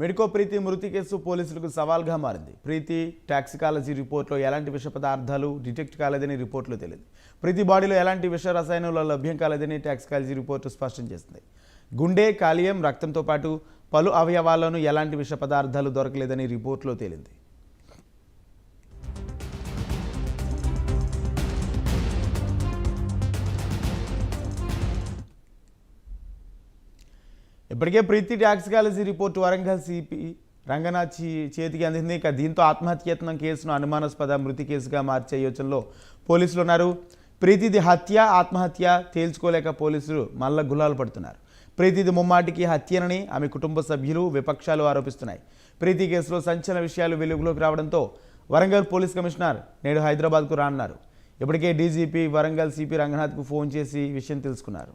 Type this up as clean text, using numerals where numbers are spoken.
Medico ప్రీతి మృతి case పోలీసులకు సవాల్గా మారింది. ప్రీతి టాక్సికాలజీ రిపోర్ట్లో ఎలాంటి విష పదార్థాలు డిటెక్ట్ కాలేదని రిపోర్టులో తెలియదు. ప్రీతి బాడీలో ఎలాంటి విష రసాయనాలు లభ్యం కాలేదని టాక్సికాలజీ రిపోర్టు స్పష్టం చేసింది. గుండె, కాలియం, రక్తంతో పాటు పలు అవయవాల్లోనూ ఎలాంటి విష పదార్థాలు దొరకలేదని రిపోర్టులో తేలింది. ఇప్పటికే Preethi toxicology report Warangal CP Ranganath చేతికి అందింది. ఇక దీంతో ఆత్మహత్యయత్నం కేసును అనుమానాస్పద మృతి కేసుగా మార్చే యోచనలో పోలీసులు ఉన్నారు. ప్రీతిది హత్య ఆత్మహత్య తేల్చుకోలేక పోలీసులు మల్ల గులాలు పడుతున్నారు. ప్రీతిది ముమ్మాటికి హత్యనని ఆమె కుటుంబ సభ్యులు, విపక్షాలు ఆరోపిస్తున్నాయి. ప్రీతి కేసులో సంచలన విషయాలు వెలుగులోకి రావడంతో వరంగల్ పోలీస్ కమిషనర్ నేడు హైదరాబాద్కు రానున్నారు. ఇప్పటికే డీజీపీ వరంగల్ సిపి రంగనాథ్కు ఫోన్ చేసి విషయం తెలుసుకున్నారు.